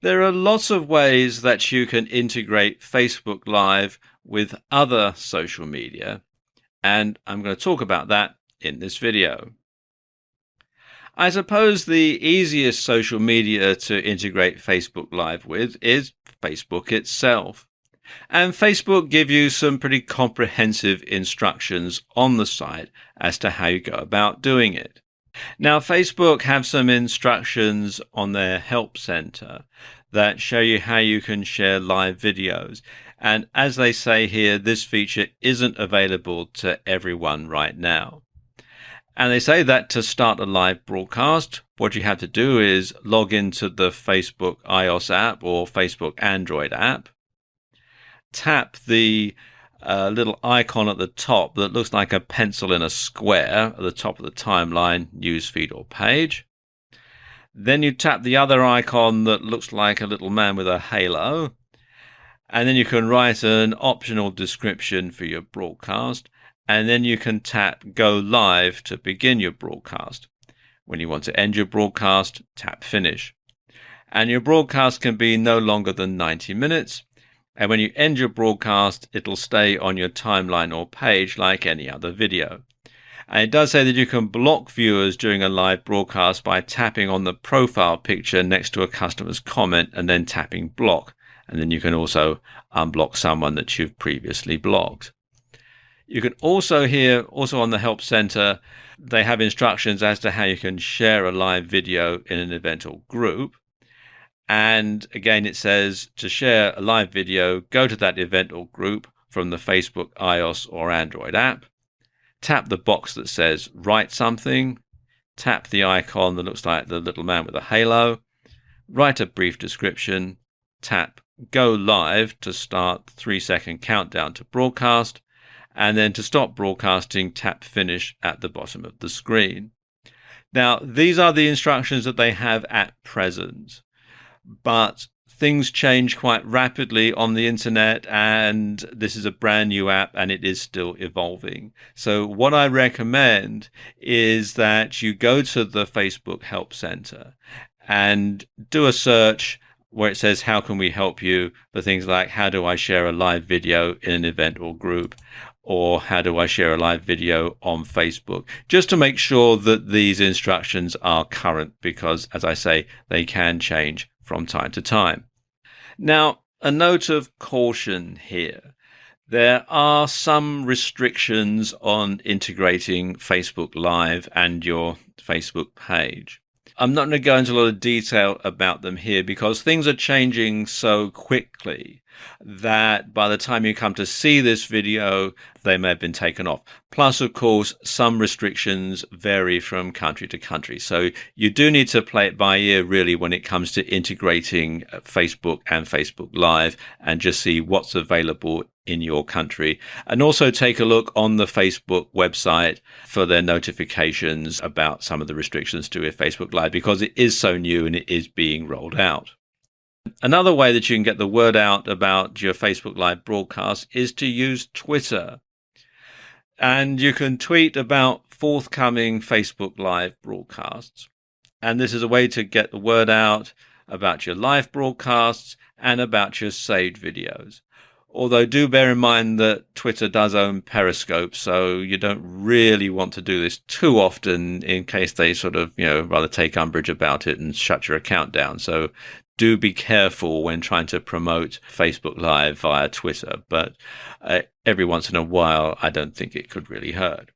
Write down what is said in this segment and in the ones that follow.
There are lots of ways that you can integrate Facebook Live with other social media, and I'm going to talk about that in this video. I suppose the easiest social media to integrate Facebook Live with is Facebook itself. And Facebook give you some pretty comprehensive instructions on the site as to how you go about doing it. Now, Facebook have some instructions on their help center that show you how you can share live videos. And as they say here, this feature isn't available to everyone right now. And they say that to start a live broadcast, what you have to do is log into the Facebook iOS app or Facebook Android app, tap the little icon at the top that looks like a pencil in a square at the top of the timeline, newsfeed or page. Then you tap the other icon that looks like a little man with a halo. And then you can write an optional description for your broadcast. And then you can tap Go Live to begin your broadcast. When you want to end your broadcast, tap Finish. And your broadcast can be no longer than 90 minutes. And when you end your broadcast, it'll stay on your timeline or page like any other video. And it does say that you can block viewers during a live broadcast by tapping on the profile picture next to a customer's comment and then tapping block. And then you can also unblock someone that you've previously blocked. You can also on the Help Center, they have instructions as to how you can share a live video in an event or group. And again, it says to share a live video, go to that event or group from the Facebook iOS or Android app, tap the box that says write something, tap the icon that looks like the little man with a halo, write a brief description, tap Go Live to start the 3-second countdown to broadcast, and then to stop broadcasting, tap Finish at the bottom of the screen. Now, these are the instructions that they have at present. But things change quite rapidly on the internet, and this is a brand new app and it is still evolving. So what I recommend is that you go to the Facebook Help Center and do a search where it says, how can we help you, for things like, how do I share a live video in an event or group? Or how do I share a live video on Facebook? Just to make sure that these instructions are current, because as I say, they can change from time to time. Now, a note of caution here. There are some restrictions on integrating Facebook Live and your Facebook page. I'm not going to go into a lot of detail about them here because things are changing so quickly that by the time you come to see this video, they may have been taken off. Plus, of course, some restrictions vary from country to country. So you do need to play it by ear, really, when it comes to integrating Facebook and Facebook Live and just see what's available in your country. And also take a look on the Facebook website for their notifications about some of the restrictions to with Facebook Live, because it is so new and it is being rolled out. Another way that you can get the word out about your Facebook Live broadcast is to use Twitter. And you can tweet about forthcoming Facebook Live broadcasts. And this is a way to get the word out about your live broadcasts and about your saved videos. Although do bear in mind that Twitter does own Periscope, so you don't really want to do this too often in case they sort of, rather take umbrage about it and shut your account down. So do be careful when trying to promote Facebook Live via Twitter, but every once in a while, I don't think it could really hurt.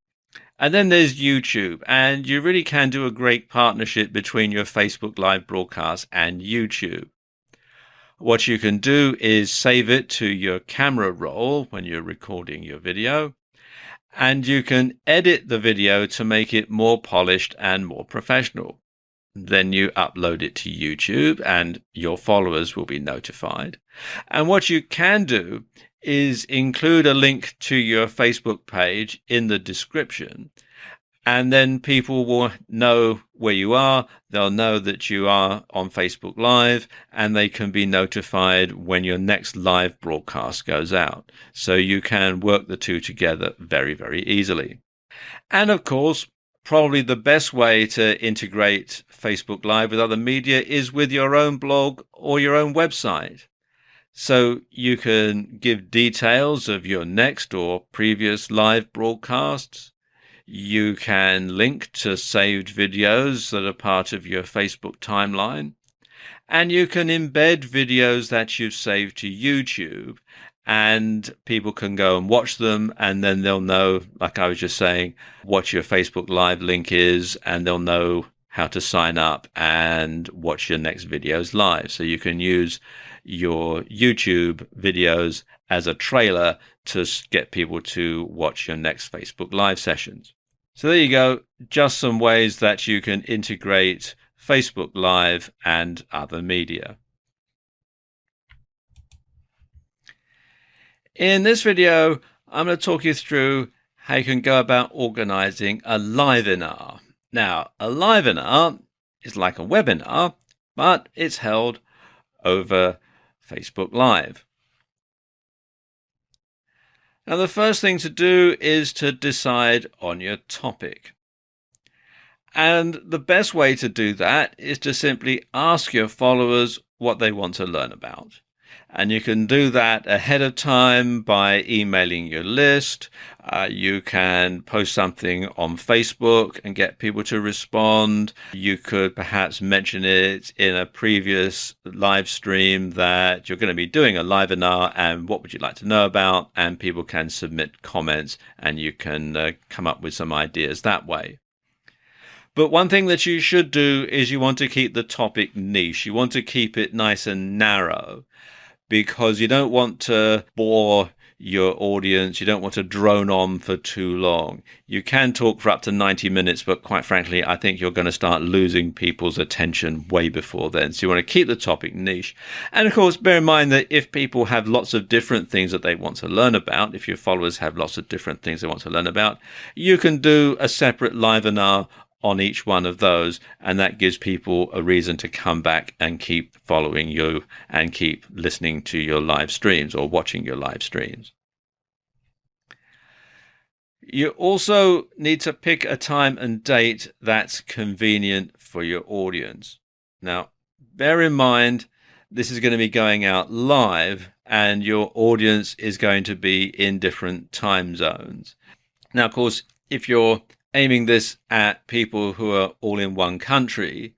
And then there's YouTube, and you really can do a great partnership between your Facebook Live broadcast and YouTube. What you can do is save it to your camera roll when you're recording your video, and you can edit the video to make it more polished and more professional. Then you upload it to YouTube and your followers will be notified. And what you can do is include a link to your Facebook page in the description. And then people will know where you are. They'll know that you are on Facebook Live, and they can be notified when your next live broadcast goes out. So you can work the two together very, very easily. And of course, probably the best way to integrate Facebook Live with other media is with your own blog or your own website. So you can give details of your next or previous live broadcasts. You can link to saved videos that are part of your Facebook timeline. And you can embed videos that you've saved to YouTube, and people can go and watch them, and then they'll know, like I was just saying, what your Facebook Live link is, and they'll know how to sign up and watch your next videos live. So you can use your YouTube videos as a trailer to get people to watch your next Facebook Live sessions. So there you go, just some ways that you can integrate Facebook Live and other media. In this video, I'm going to talk you through how you can go about organizing a livenar. Now, a livenar is like a webinar, but it's held over Facebook Live. Now, the first thing to do is to decide on your topic. And the best way to do that is to simply ask your followers what they want to learn about. And you can do that ahead of time by emailing your list. You can post something on Facebook and get people to respond. You could perhaps mention it in a previous live stream that you're going to be doing a livenar and what would you like to know about, and people can submit comments and you can come up with some ideas that way. But one thing that you should do is you want to keep the topic niche. You want to keep it nice and narrow, because you don't want to bore your audience. You don't want to drone on for too long. You can talk for up to 90 minutes, but quite frankly, I think you're going to start losing people's attention way before then. So you want to keep the topic niche. And of course, bear in mind that if people have lots of different things that they want to learn about, if your followers have lots of different things they want to learn about, you can do a separate livenar on each one of those, and that gives people a reason to come back and keep following you and keep listening to your live streams or watching your live streams. You also need to pick a time and date that's convenient for your audience. Now, bear in mind, this is going to be going out live and your audience is going to be in different time zones. Now, of course, if you're aiming this at people who are all in one country,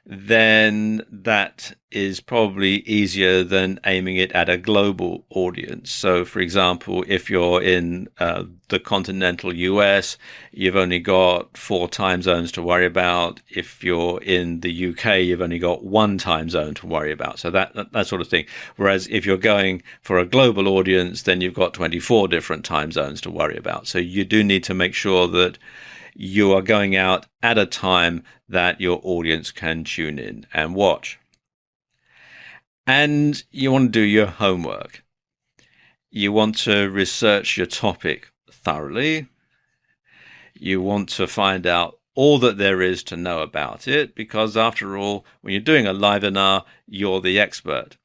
then that is probably easier than aiming it at a global audience. So, for example, if you're in the continental US, you've only got 4 time zones to worry about. If you're in the UK, you've only got 1 time zone to worry about. So that sort of thing. Whereas if you're going for a global audience, then you've got 24 different time zones to worry about. So you do need to make sure that you are going out at a time that your audience can tune in and watch. And you want to do your homework. You want to research your topic thoroughly. You want to find out all that there is to know about it, because after all, when you're doing a livenar, you're the expert.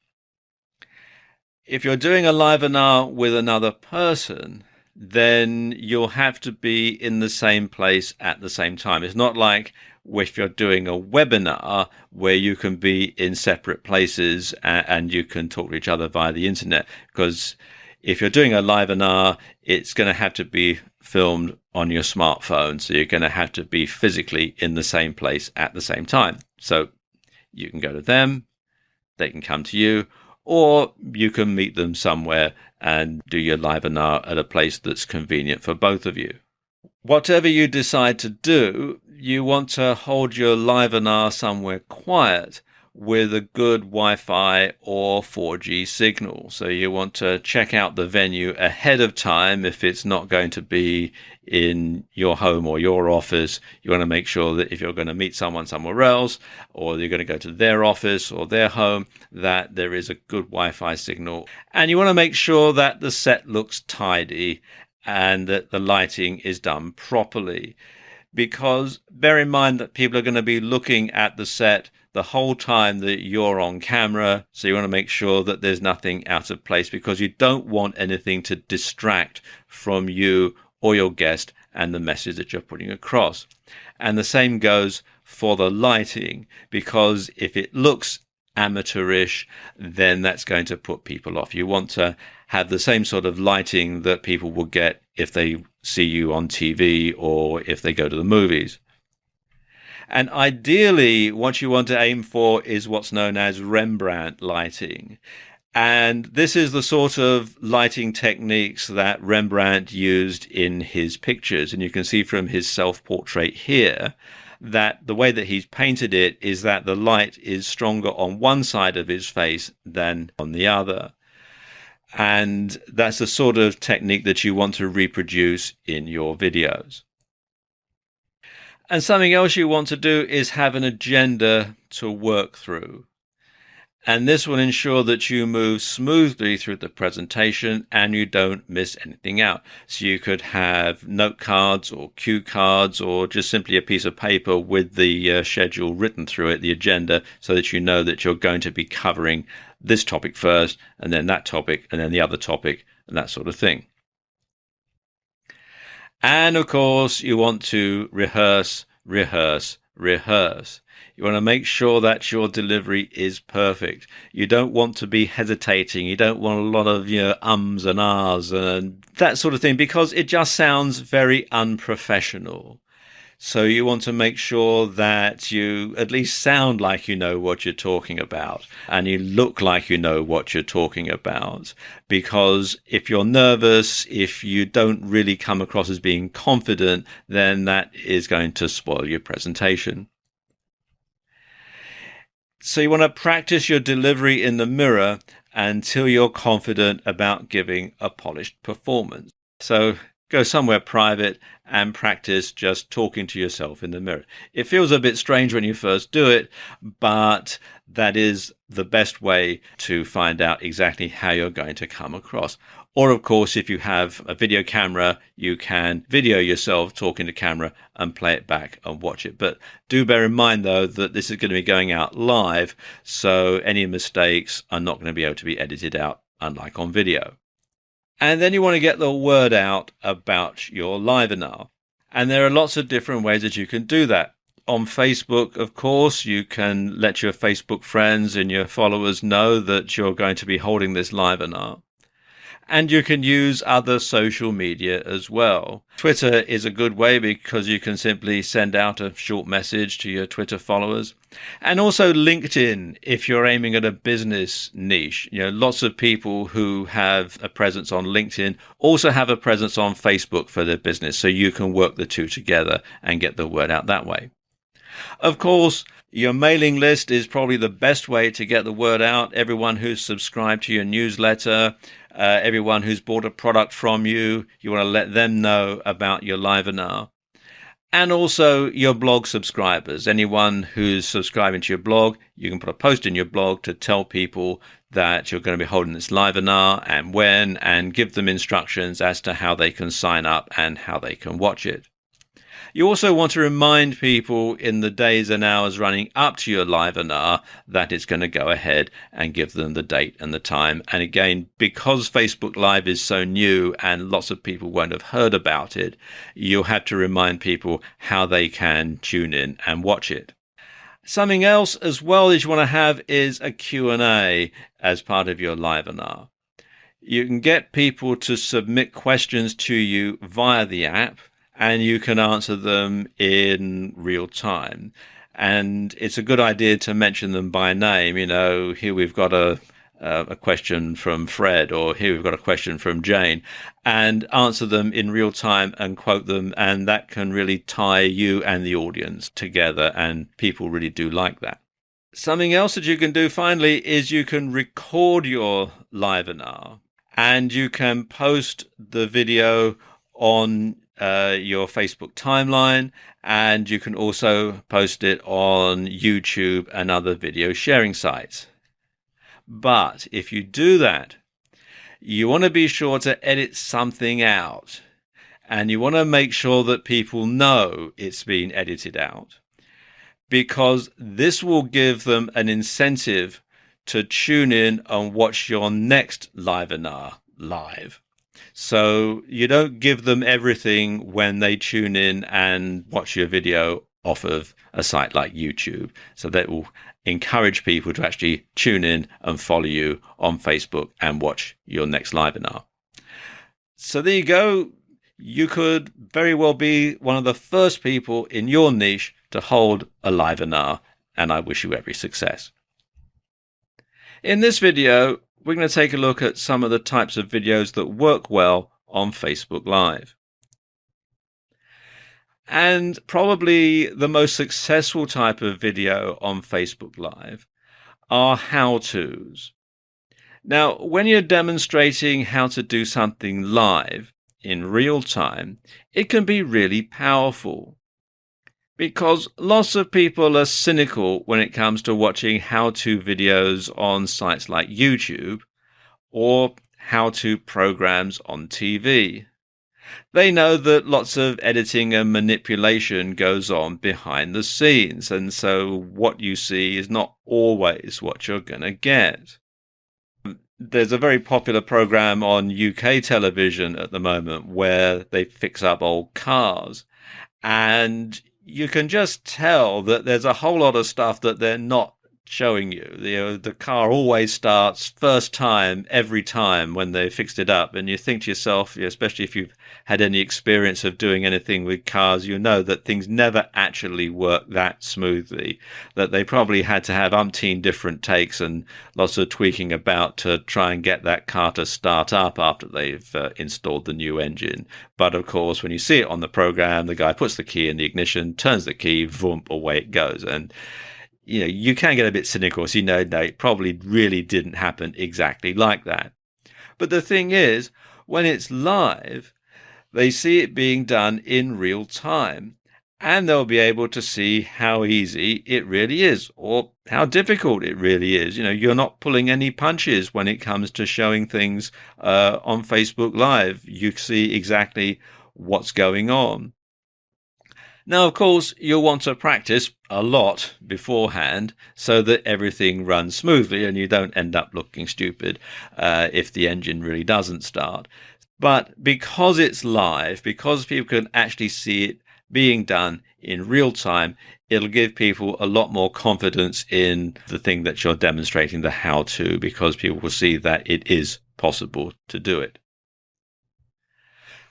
If you're doing a livenar with another person, then you'll have to be in the same place at the same time. It's not like if you're doing a webinar where you can be in separate places and you can talk to each other via the internet, because if you're doing a livenar, it's going to have to be filmed on your smartphone. So you're going to have to be physically in the same place at the same time. So you can go to them, they can come to you, or you can meet them somewhere and do your livenar at a place that's convenient for both of you. Whatever you decide to do, you want to hold your livenar somewhere quiet with a good Wi-Fi or 4G signal. So you want to check out the venue ahead of time. If it's not going to be in your home or your office, you want to make sure that if you're going to meet someone somewhere else, or you're going to go to their office or their home, that there is a good Wi-Fi signal. And you want to make sure that the set looks tidy and that the lighting is done properly. Because bear in mind that people are going to be looking at the set the whole time that you're on camera. So you want to make sure that there's nothing out of place, because you don't want anything to distract from you or your guest and the message that you're putting across. And the same goes for the lighting, because if it looks amateurish, then that's going to put people off. You want to have the same sort of lighting that people will get if they see you on TV or if they go to the movies. And ideally, what you want to aim for is what's known as Rembrandt lighting. And this is the sort of lighting techniques that Rembrandt used in his pictures. And you can see from his self-portrait here that the way that he's painted it is that the light is stronger on one side of his face than on the other. And that's the sort of technique that you want to reproduce in your videos. And something else you want to do is have an agenda to work through. And this will ensure that you move smoothly through the presentation and you don't miss anything out. So you could have note cards or cue cards or just simply a piece of paper with the schedule written through it, the agenda, so that you know that you're going to be covering this topic first and then that topic and then the other topic and that sort of thing. And of course, you want to rehearse, rehearse, rehearse. You want to make sure that your delivery is perfect. You don't want to be hesitating. You don't want a lot of ums and ahs and that sort of thing, because it just sounds very unprofessional. So you want to make sure that you at least sound like you know what you're talking about and you look like you know what you're talking about. Because if you're nervous, if you don't really come across as being confident, then that is going to spoil your presentation. So you want to practice your delivery in the mirror until you're confident about giving a polished performance. So go somewhere private and practice just talking to yourself in the mirror. It feels a bit strange when you first do it, but that is the best way to find out exactly how you're going to come across. Or, of course, if you have a video camera, you can video yourself talking to camera and play it back and watch it. But do bear in mind, though, that this is going to be going out live, so any mistakes are not going to be able to be edited out, unlike on video. And then you want to get the word out about your Livenar. And there are lots of different ways that you can do that. On Facebook, of course, you can let your Facebook friends and your followers know that you're going to be holding this Livenar. And you can use other social media as well. Twitter is a good way because you can simply send out a short message to your Twitter followers. And also LinkedIn, if you're aiming at a business niche. Lots of people who have a presence on LinkedIn also have a presence on Facebook for their business. So you can work the two together and get the word out that way. Of course, your mailing list is probably the best way to get the word out. Everyone who's subscribed to your newsletter, everyone who's bought a product from you, you want to let them know about your Livenar. And also your blog subscribers. Anyone who's subscribing to your blog, you can put a post in your blog to tell people that you're going to be holding this Livenar and when, and give them instructions as to how they can sign up and how they can watch it. You also want to remind people in the days and hours running up to your Livenar that it's going to go ahead and give them the date and the time. And again, because Facebook Live is so new and lots of people won't have heard about it, you'll have to remind people how they can tune in and watch it. Something else as well that you want to have is a Q&A as part of your Livenar. You can get people to submit questions to you via the app, and you can answer them in real time. And it's a good idea to mention them by name. Here we've got a question from Fred, or here we've got a question from Jane, and answer them in real time and quote them. And that can really tie you and the audience together, and people really do like that. Something else that you can do finally is you can record your Livenar, and you can post the video on your Facebook timeline, and you can also post it on YouTube and other video sharing sites. But if you do that, you want to be sure to edit something out, and you want to make sure that people know it's been edited out, because this will give them an incentive to tune in and watch your next Livenar live. So you don't give them everything when they tune in and watch your video off of a site like YouTube. So that will encourage people to actually tune in and follow you on Facebook and watch your next livewebinar. So there you go. You could very well be one of the first people in your niche to hold a livewebinar, and I wish you every success. In this video, we're going to take a look at some of the types of videos that work well on Facebook Live. And probably the most successful type of video on Facebook Live are how-tos. Now, when you're demonstrating how to do something live in real time, it can be really powerful, because lots of people are cynical when it comes to watching how-to videos on sites like YouTube or how-to programs on TV. They know that lots of editing and manipulation goes on behind the scenes, and so what you see is not always what you're going to get. There's a very popular program on UK television at the moment where they fix up old cars, and you can just tell that there's a whole lot of stuff that they're not showing you. The car always starts first time every time when they fixed it up, and you think to yourself, especially if you've had any experience of doing anything with cars, you know that things never actually work that smoothly, that they probably had to have umpteen different takes and lots of tweaking about to try and get that car to start up after they've installed the new engine. But of course, when you see it on the program, the guy puts the key in the ignition, turns the key, boom, away it goes. And you can get a bit cynical, so no, it probably really didn't happen exactly like that. But the thing is, when it's live, they see it being done in real time, and they'll be able to see how easy it really is, or how difficult it really is. You're not pulling any punches when it comes to showing things on Facebook Live. You see exactly what's going on. Now, of course, you'll want to practice a lot beforehand so that everything runs smoothly and you don't end up looking stupid if the engine really doesn't start. But because it's live, because people can actually see it being done in real time, it'll give people a lot more confidence in the thing that you're demonstrating, the how-to, because people will see that it is possible to do it.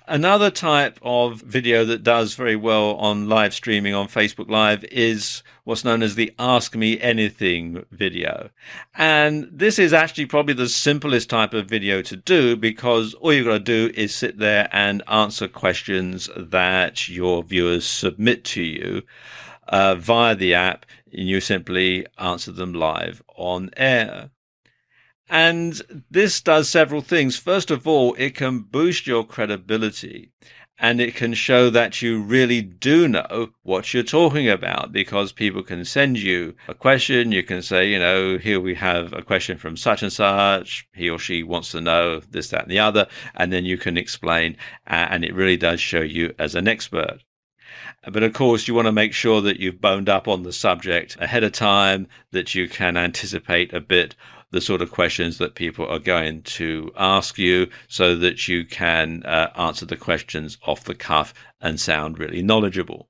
Another type of video that does very well on live streaming on Facebook Live is what's known as the Ask Me Anything video. And this is actually probably the simplest type of video to do, because all you've got to do is sit there and answer questions that your viewers submit to you via the app, and you simply answer them live on air. And this does several things. First of all, it can boost your credibility, and it can show that you really do know what you're talking about, because people can send you a question. You can say, here we have a question from such and such. He or she wants to know this, that, and the other. And then you can explain, and it really does show you as an expert. But of course, you want to make sure that you've boned up on the subject ahead of time, that you can anticipate a bit the sort of questions that people are going to ask you, so that you can answer the questions off the cuff and sound really knowledgeable.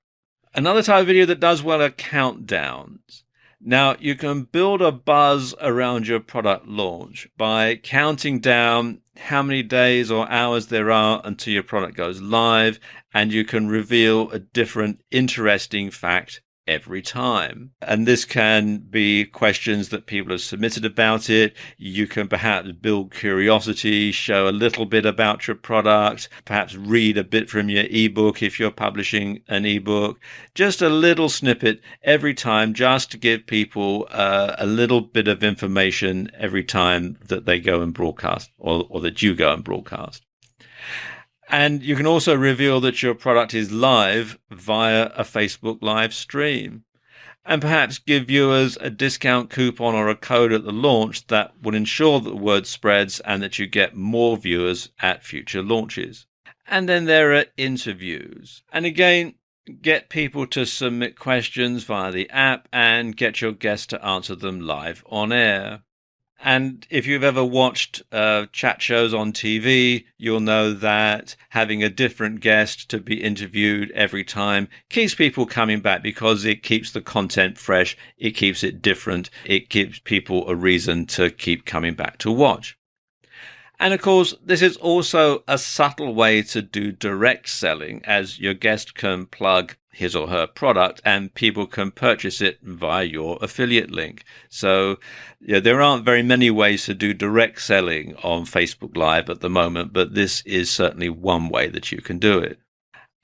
Another type of video that does well are countdowns. Now, you can build a buzz around your product launch by counting down how many days or hours there are until your product goes live, and you can reveal a different interesting fact every time. And this can be questions that people have submitted about it. You can perhaps build curiosity, show a little bit about your product, perhaps read a bit from your ebook if you're publishing an ebook. Just a little snippet every time, just to give people a little bit of information every time that they go and broadcast, or that you go and broadcast. And you can also reveal that your product is live via a Facebook live stream, and perhaps give viewers a discount coupon or a code at the launch that will ensure that the word spreads and that you get more viewers at future launches. And then there are interviews. And again, get people to submit questions via the app and get your guest to answer them live on air. And if you've ever watched chat shows on TV, you'll know that having a different guest to be interviewed every time keeps people coming back because it keeps the content fresh, it keeps it different, it gives people a reason to keep coming back to watch. And of course, this is also a subtle way to do direct selling, as your guest can plug his or her product and people can purchase it via your affiliate link. So there aren't very many ways to do direct selling on Facebook Live at the moment, but this is certainly one way that you can do it.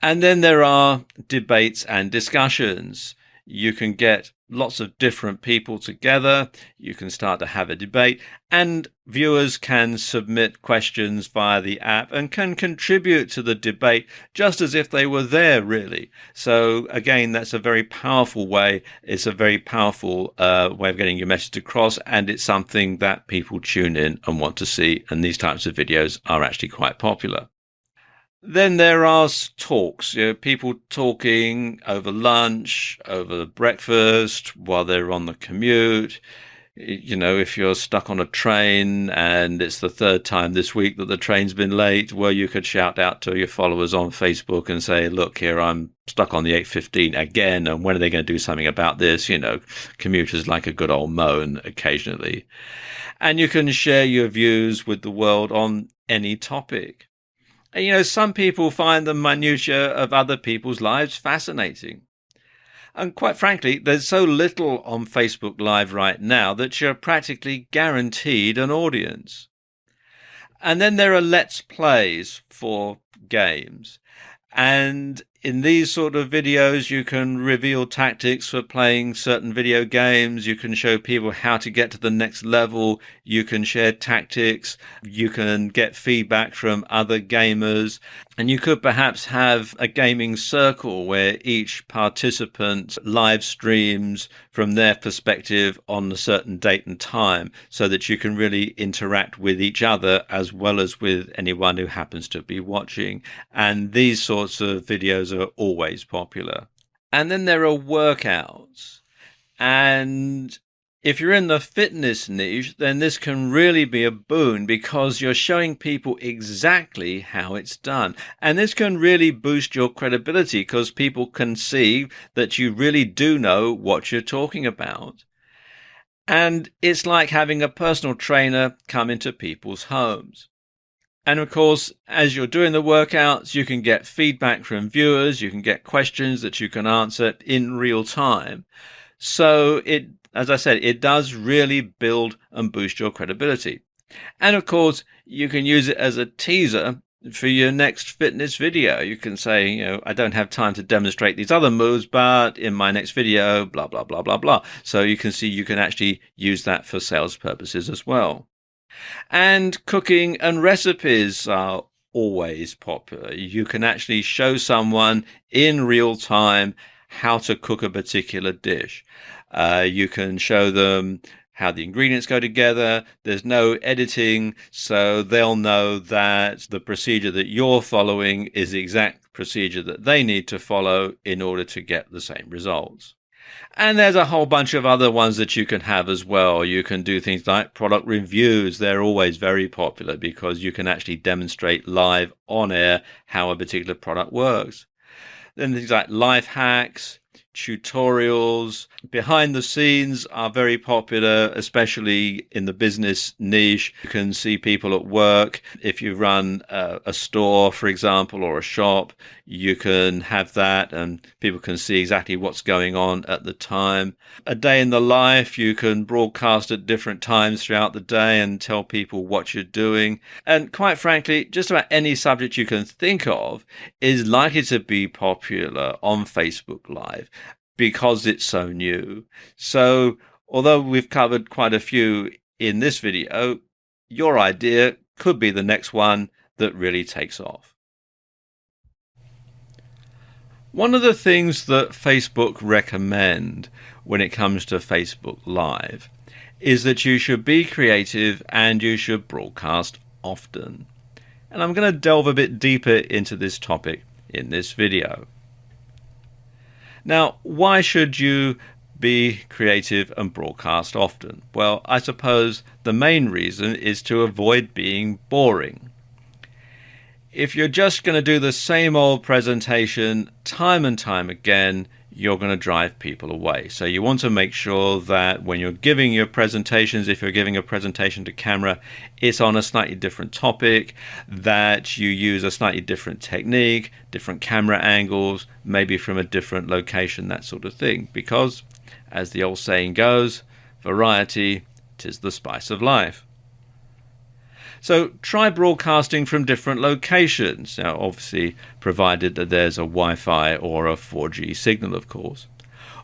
And then there are debates and discussions. You can get lots of different people together. You can start to have a debate, and viewers can submit questions via the app and can contribute to the debate just as if they were there, really. So again, that's a very powerful way. It's a very powerful way of getting your message across, and it's something that people tune in and want to see. And these types of videos are actually quite popular. Then there are talks, people talking over lunch, over breakfast, while they're on the commute. If you're stuck on a train and it's the third time this week that the train's been late, well, you could shout out to your followers on Facebook and say, look, here, I'm stuck on the 8:15 again, and when are they going to do something about this? Commuters like a good old moan occasionally. And you can share your views with the world on any topic. And, some people find the minutiae of other people's lives fascinating. And quite frankly, there's so little on Facebook Live right now that you're practically guaranteed an audience. And then there are Let's Plays for games. And in these sort of videos, you can reveal tactics for playing certain video games. You can show people how to get to the next level. You can share tactics. You can get feedback from other gamers. And you could perhaps have a gaming circle where each participant live streams from their perspective on a certain date and time, so that you can really interact with each other as well as with anyone who happens to be watching. And these sorts of videos are always popular. And then there are workouts. And if you're in the fitness niche, then this can really be a boon because you're showing people exactly how it's done. And this can really boost your credibility because people can see that you really do know what you're talking about. And it's like having a personal trainer come into people's homes. And of course, as you're doing the workouts, you can get feedback from viewers, you can get questions that you can answer in real time. So as I said, it does really build and boost your credibility. And of course, you can use it as a teaser for your next fitness video. You can say, I don't have time to demonstrate these other moves, but in my next video, blah, blah, blah, blah, blah. So you can see you can actually use that for sales purposes as well. And cooking and recipes are always popular. You can actually show someone in real time how to cook a particular dish. You can show them how the ingredients go together. There's no editing, so they'll know that the procedure that you're following is the exact procedure that they need to follow in order to get the same results. And there's a whole bunch of other ones that you can have as well. You can do things like product reviews. They're always very popular because you can actually demonstrate live on air how a particular product works. Then things like life hacks, tutorials, behind the scenes are very popular, especially in the business niche. You can see people at work. If you run a store, for example, or a shop, you can have that and people can see exactly what's going on at the time. A day in the life, you can broadcast at different times throughout the day and tell people what you're doing. And quite frankly, just about any subject you can think of is likely to be popular on Facebook Live, because it's so new. So although we've covered quite a few in this video, your idea could be the next one that really takes off. One of the things that Facebook recommend when it comes to Facebook Live is that you should be creative and you should broadcast often. And I'm going to delve a bit deeper into this topic in this video. Now, why should you be creative and broadcast often? Well, I suppose the main reason is to avoid being boring. If you're just going to do the same old presentation time and time again, you're going to drive people away. So you want to make sure that when you're giving your presentations, if you're giving a presentation to camera, it's on a slightly different topic, that you use a slightly different technique, different camera angles, maybe from a different location, that sort of thing. Because, as the old saying goes, variety 'tis the spice of life. So try broadcasting from different locations. Now, obviously, provided that there's a Wi-Fi or a 4G signal, of course.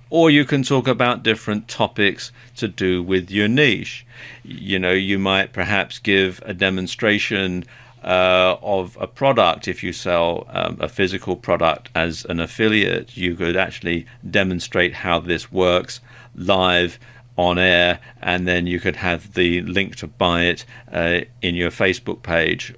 Or you can talk about different topics to do with your niche. You know, you might perhaps give a demonstration of a product. If you sell a physical product as an affiliate, you could actually demonstrate how this works live on air, and then you could have the link to buy it in your Facebook page.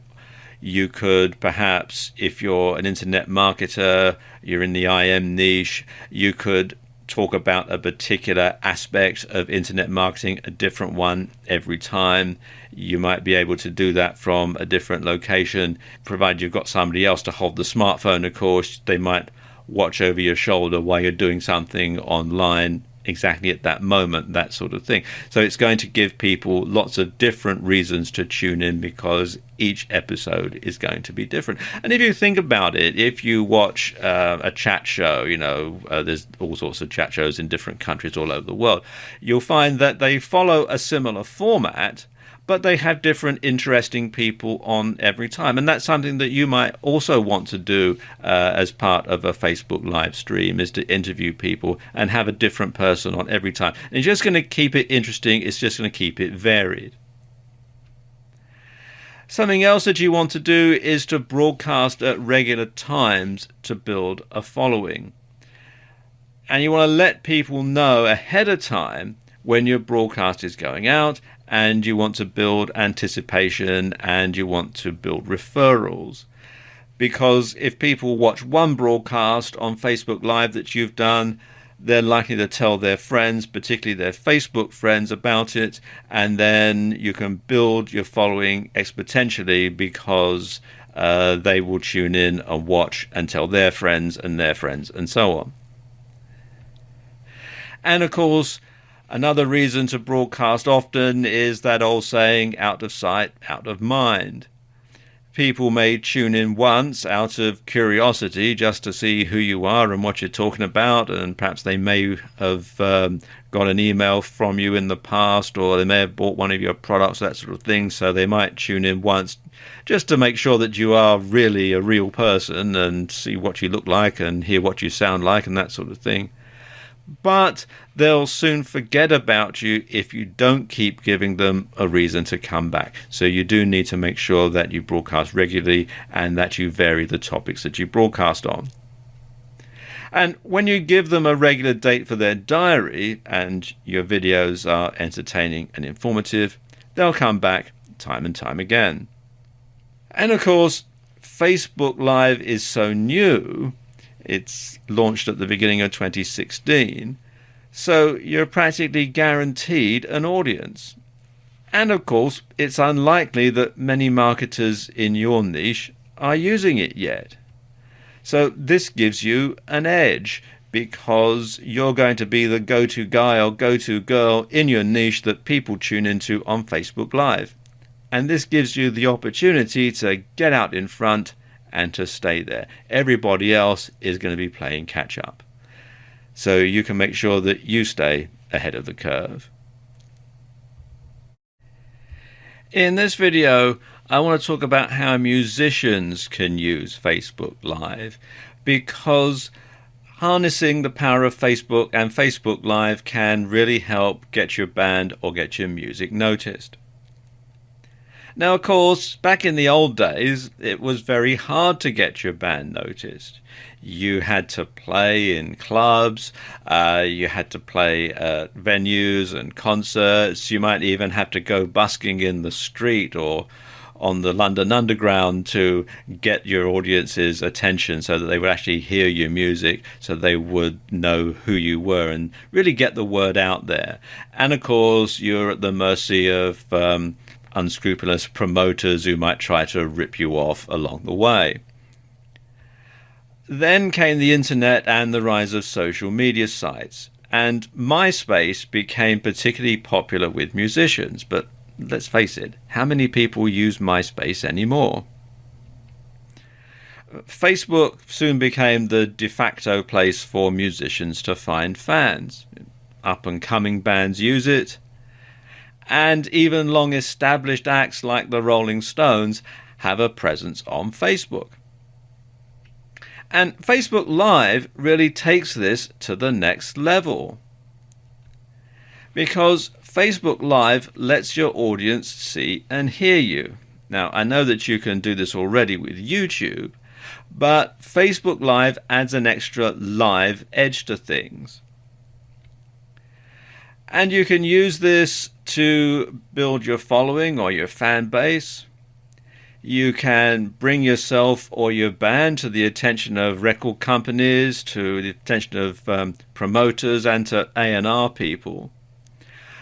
You could perhaps, if you're an internet marketer, you're in the IM niche, you could talk about a particular aspect of internet marketing, a different one every time. You might be able to do that from a different location, provided you've got somebody else to hold the smartphone. Of course, they might watch over your shoulder while you're doing something online exactly at that moment, that sort of thing. So it's going to give people lots of different reasons to tune in, because each episode is going to be different. And if you think about it, if you watch a chat show, there's all sorts of chat shows in different countries all over the world, you'll find that they follow a similar format, but they have different interesting people on every time. And that's something that you might also want to do as part of a Facebook live stream, is to interview people and have a different person on every time. And it's just going to keep it interesting. It's just going to keep it varied. Something else that you want to do is to broadcast at regular times to build a following. And you want to let people know ahead of time when your broadcast is going out, and you want to build anticipation, and you want to build referrals. Because if people watch one broadcast on Facebook Live that you've done, they're likely to tell their friends, particularly their Facebook friends, about it, and then you can build your following exponentially, because they will tune in and watch and tell their friends, and so on. And of course, another reason to broadcast often is that old saying, out of sight, out of mind. People may tune in once out of curiosity just to see who you are and what you're talking about, and perhaps they may have got an email from you in the past, or they may have bought one of your products, that sort of thing, so they might tune in once just to make sure that you are really a real person and see what you look like and hear what you sound like and that sort of thing. But they'll soon forget about you if you don't keep giving them a reason to come back. So you do need to make sure that you broadcast regularly and that you vary the topics that you broadcast on. And when you give them a regular date for their diary and your videos are entertaining and informative, they'll come back time and time again. And of course, Facebook Live is so new. It's launched at the beginning of 2016, so you're practically guaranteed an audience. And of course, it's unlikely that many marketers in your niche are using it yet. So this gives you an edge, because you're going to be the go-to guy or go-to girl in your niche that people tune into on Facebook Live. And this gives you the opportunity to get out in front and to stay there. Everybody else is going to be playing catch up. So you can make sure that you stay ahead of the curve. In this video, I want to talk about how musicians can use Facebook Live, because harnessing the power of Facebook and Facebook Live can really help get your band or get your music noticed. Now, of course, back in the old days, it was very hard to get your band noticed. You had to play in clubs, you had to play at venues and concerts, you might even have to go busking in the street or on the London Underground to get your audience's attention so that they would actually hear your music, so they would know who you were and really get the word out there. And of course, you're at the mercy of unscrupulous promoters who might try to rip you off along the way. Then came the internet and the rise of social media sites, and MySpace became particularly popular with musicians. But let's face it, how many people use MySpace anymore? Facebook soon became the de facto place for musicians to find fans. Up-and-coming bands use it, and even long-established acts like the Rolling Stones have a presence on Facebook. And Facebook Live really takes this to the next level, because Facebook Live lets your audience see and hear you. Now, I know that you can do this already with YouTube, but Facebook Live adds an extra live edge to things. And you can use this to build your following or your fan base. You can bring yourself or your band to the attention of record companies, to the attention of promoters, and to A&R people.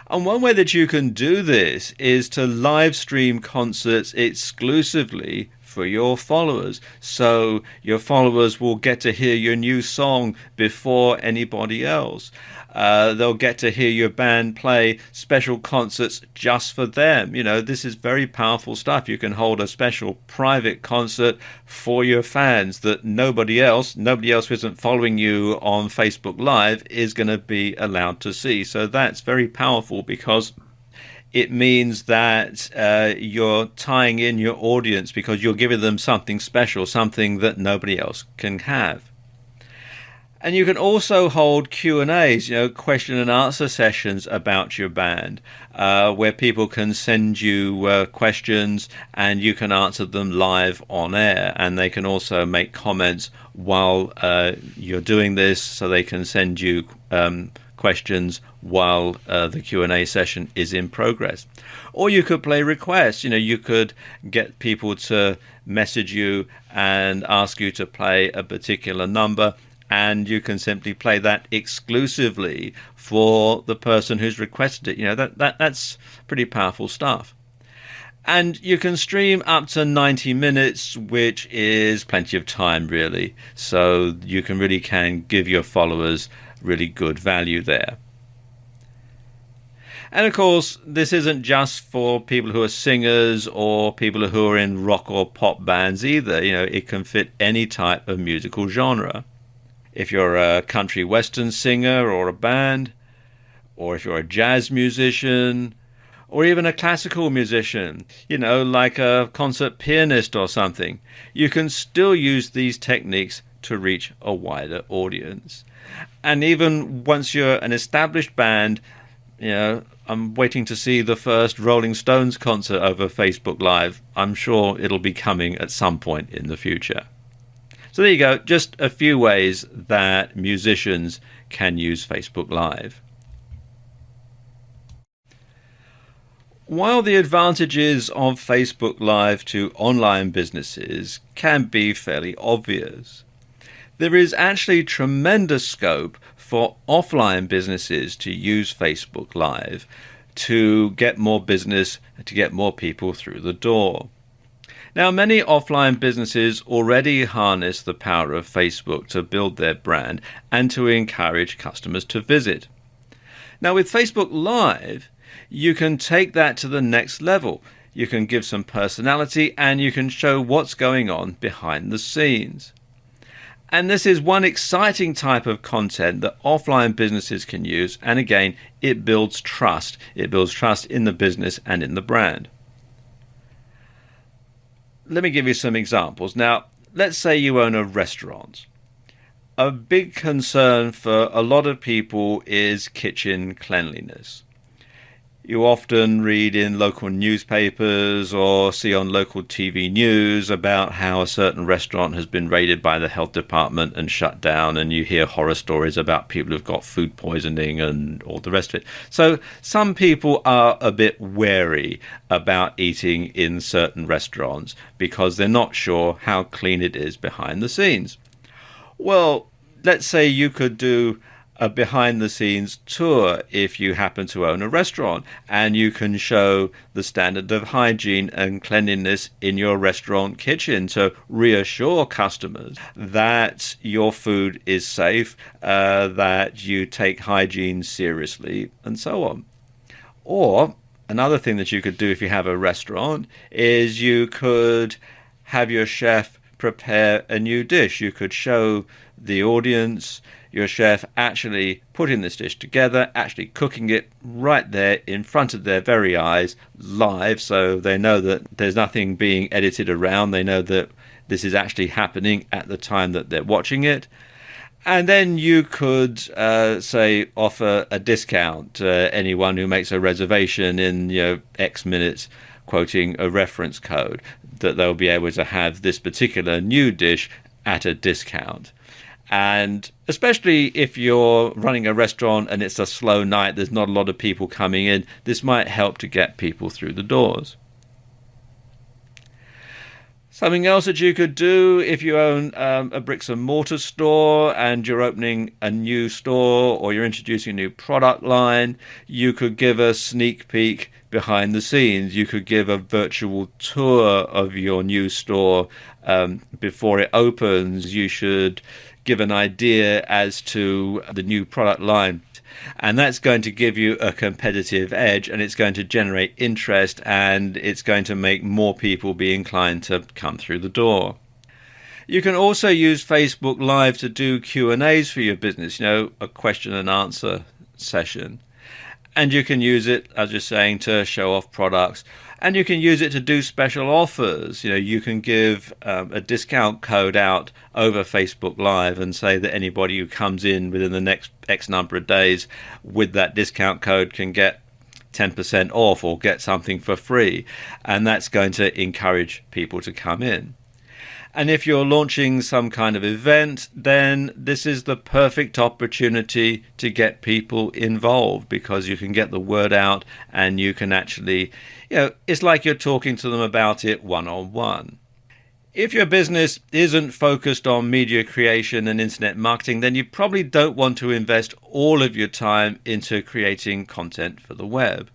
And one way that you can do this is to live stream concerts exclusively for your followers. So your followers will get to hear your new song before anybody else. They'll get to hear your band play special concerts just for them. You know, this is very powerful stuff. You can hold a special private concert for your fans that nobody else who isn't following you on Facebook Live is going to be allowed to see. So that's very powerful, because it means that you're tying in your audience, because you're giving them something special, something that nobody else can have. And you can also hold Q&As, question and answer sessions about your band, where people can send you questions and you can answer them live on air. And they can also make comments while you're doing this, so they can send you questions while the Q&A session is in progress. Or you could play requests. You could get people to message you and ask you to play a particular number, and you can simply play that exclusively for the person who's requested it. That's pretty powerful stuff. And you can stream up to 90 minutes, which is plenty of time, really. So you can give your followers really good value there. And of course, this isn't just for people who are singers or people who are in rock or pop bands either. It can fit any type of musical genre. If you're a country western singer or a band, or if you're a jazz musician, or even a classical musician, like a concert pianist or something, you can still use these techniques to reach a wider audience. And even once you're an established band, I'm waiting to see the first Rolling Stones concert over Facebook Live. I'm sure it'll be coming at some point in the future. So there you go, just a few ways that musicians can use Facebook Live. While the advantages of Facebook Live to online businesses can be fairly obvious, there is actually tremendous scope for offline businesses to use Facebook Live to get more business, to get more people through the door. Now, many offline businesses already harness the power of Facebook to build their brand and to encourage customers to visit. Now, with Facebook Live, you can take that to the next level. You can give some personality and you can show what's going on behind the scenes. And this is one exciting type of content that offline businesses can use. And again, it builds trust. It builds trust in the business and in the brand. Let me give you some examples. Now, let's say you own a restaurant. A big concern for a lot of people is kitchen cleanliness. You often read in local newspapers or see on local TV news about how a certain restaurant has been raided by the health department and shut down, and you hear horror stories about people who've got food poisoning and all the rest of it. So some people are a bit wary about eating in certain restaurants because they're not sure how clean it is behind the scenes. Well, let's say you could do a behind the scenes tour if you happen to own a restaurant, and you can show the standard of hygiene and cleanliness in your restaurant kitchen to reassure customers that your food is safe, that you take hygiene seriously, and so on. Or another thing that you could do if you have a restaurant is you could have your chef prepare a new dish. You could show the audience your chef actually putting this dish together, actually cooking it right there in front of their very eyes, live, so they know that there's nothing being edited around. They know that this is actually happening at the time that they're watching it. And then you could, say, offer a discount to anyone who makes a reservation in, X minutes, quoting a reference code, that they'll be able to have this particular new dish at a discount. And especially if you're running a restaurant and it's a slow night, there's not a lot of people coming in, this might help to get people through the doors. Something else that you could do if you own a bricks and mortar store and you're opening a new store or you're introducing a new product line, you could give a sneak peek behind the scenes. You could give a virtual tour of your new store before it opens. You should give an idea as to the new product line. And that's going to give you a competitive edge, and it's going to generate interest, and it's going to make more people be inclined to come through the door. You can also use Facebook Live to do Q&As for your business, a question and answer session. And you can use it, as you're saying, to show off products. And you can use it to do special offers. You can give a discount code out over Facebook Live and say that anybody who comes in within the next X number of days with that discount code can get 10% off or get something for free. And that's going to encourage people to come in. And if you're launching some kind of event, then this is the perfect opportunity to get people involved, because you can get the word out and you can actually, it's like you're talking to them about it one-on-one. If your business isn't focused on media creation and internet marketing, then you probably don't want to invest all of your time into creating content for the web.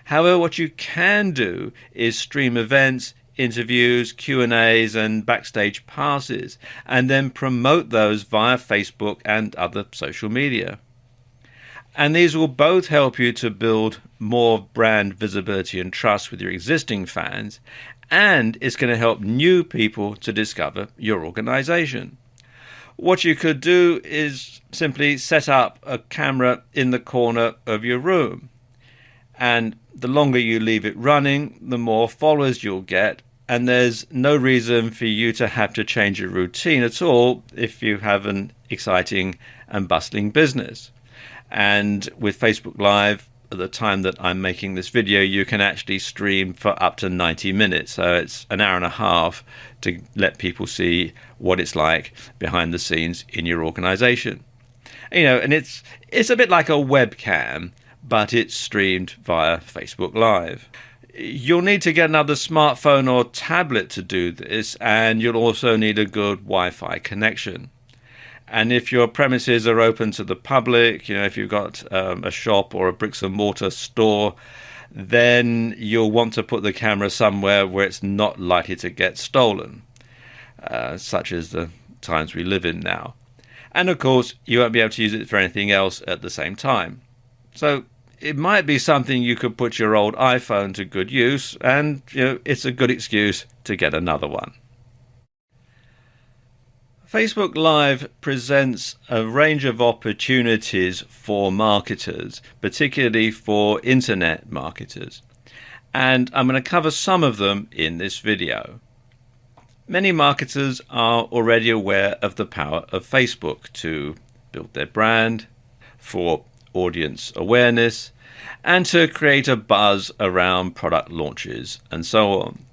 However, what you can do is stream events, interviews, Q&As, and backstage passes, and then promote those via Facebook and other social media. And these will both help you to build more brand visibility and trust with your existing fans, and it's going to help new people to discover your organization. What you could do is simply set up a camera in the corner of your room, and the longer you leave it running, the more followers you'll get, and there's no reason for you to have to change your routine at all if you have an exciting and bustling business. And with Facebook Live, at the time that I'm making this video, you can actually stream for up to 90 minutes. So it's an hour and a half to let people see what it's like behind the scenes in your organization. And it's a bit like a webcam, but it's streamed via Facebook Live. You'll need to get another smartphone or tablet to do this, and you'll also need a good Wi-Fi connection. And if your premises are open to the public, if you've got a shop or a bricks and mortar store, then you'll want to put the camera somewhere where it's not likely to get stolen, such as the times we live in now. And of course, you won't be able to use it for anything else at the same time. So it might be something you could put your old iPhone to good use, and it's a good excuse to get another one. Facebook Live presents a range of opportunities for marketers, particularly for internet marketers, and I'm going to cover some of them in this video. Many marketers are already aware of the power of Facebook to build their brand, for audience awareness, and to create a buzz around product launches and so on.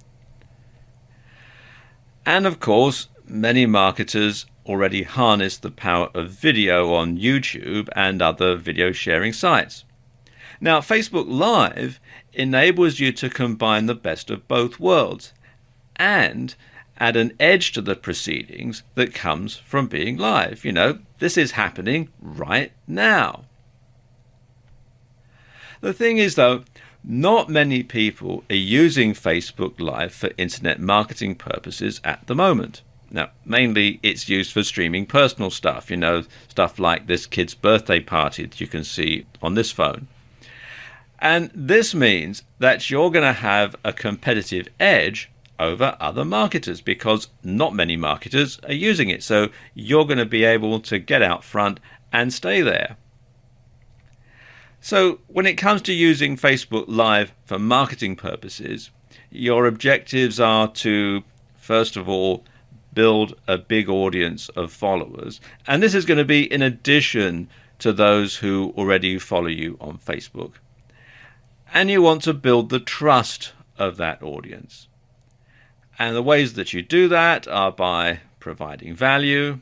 And of course, many marketers already harness the power of video on YouTube and other video sharing sites. Now, Facebook Live enables you to combine the best of both worlds and add an edge to the proceedings that comes from being live. This is happening right now. The thing is, though, not many people are using Facebook Live for internet marketing purposes at the moment. Now, mainly it's used for streaming personal stuff, stuff like this kid's birthday party that you can see on this phone. And this means that you're going to have a competitive edge over other marketers because not many marketers are using it. So you're going to be able to get out front and stay there. So when it comes to using Facebook Live for marketing purposes, your objectives are to, first of all, build a big audience of followers. And this is going to be in addition to those who already follow you on Facebook. And you want to build the trust of that audience. And the ways that you do that are by providing value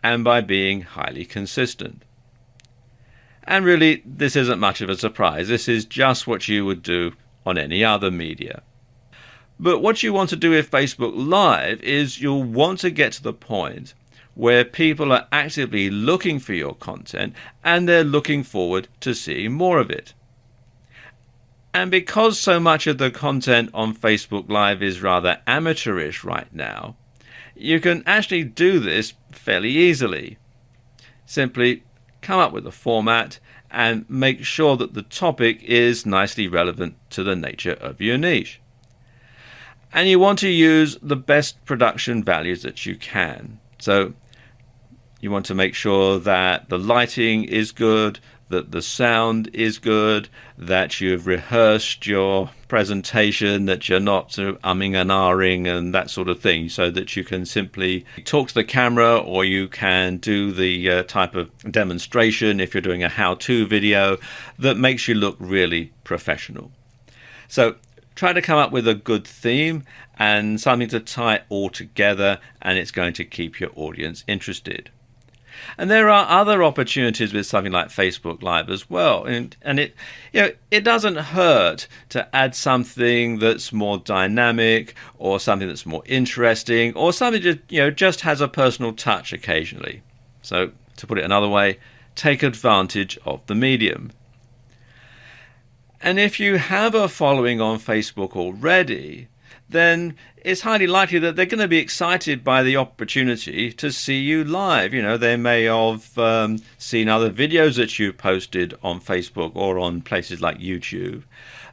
and by being highly consistent. And really, this isn't much of a surprise. This is just what you would do on any other media. But what you want to do with Facebook Live is you'll want to get to the point where people are actively looking for your content and they're looking forward to seeing more of it. And because so much of the content on Facebook Live is rather amateurish right now, you can actually do this fairly easily. Simply come up with a format and make sure that the topic is nicely relevant to the nature of your niche. And you want to use the best production values that you can. So you want to make sure that the lighting is good, that the sound is good, that you've rehearsed your presentation, that you're not sort of umming and ahhing and that sort of thing, so that you can simply talk to the camera, or you can do the type of demonstration if you're doing a how-to video that makes you look really professional. So try to come up with a good theme and something to tie it all together, and it's going to keep your audience interested. And there are other opportunities with something like Facebook Live as well. And it doesn't hurt to add something that's more dynamic, or something that's more interesting, or something that just has a personal touch occasionally. So to put it another way, take advantage of the medium. And if you have a following on Facebook already, then it's highly likely that they're going to be excited by the opportunity to see you live. They may have seen other videos that you posted on Facebook or on places like YouTube.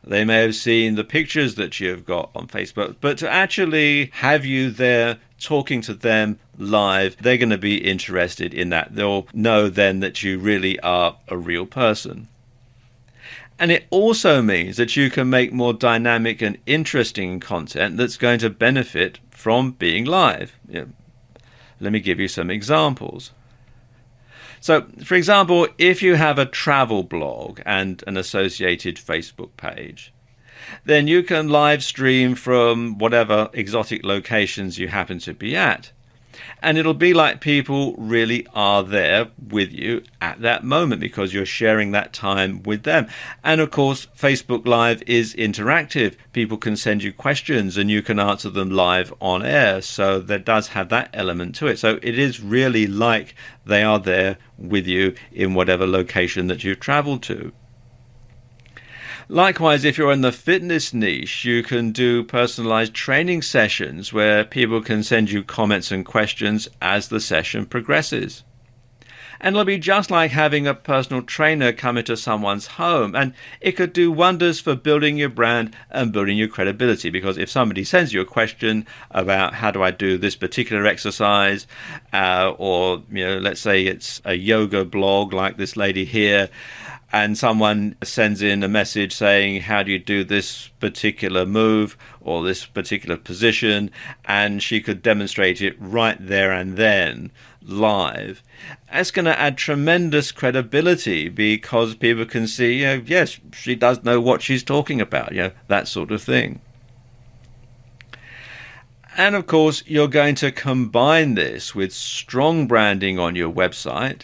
They may have seen the pictures that you've got on Facebook. But to actually have you there talking to them live, they're going to be interested in that. They'll know then that you really are a real person. And it also means that you can make more dynamic and interesting content that's going to benefit from being live. Let me give you some examples. So, for example, if you have a travel blog and an associated Facebook page, then you can live stream from whatever exotic locations you happen to be at. And it'll be like people really are there with you at that moment because you're sharing that time with them. And of course, Facebook Live is interactive. People can send you questions and you can answer them live on air. So there does have that element to it. So it is really like they are there with you in whatever location that you've traveled to. Likewise, if you're in the fitness niche, you can do personalized training sessions where people can send you comments and questions as the session progresses. And it'll be just like having a personal trainer come into someone's home, and it could do wonders for building your brand and building your credibility, because if somebody sends you a question about how do I do this particular exercise, or let's say it's a yoga blog like this lady here, and someone sends in a message saying, how do you do this particular move or this particular position? And she could demonstrate it right there and then live. That's going to add tremendous credibility because people can see, yes, she does know what she's talking about, that sort of thing. And of course, you're going to combine this with strong branding on your website,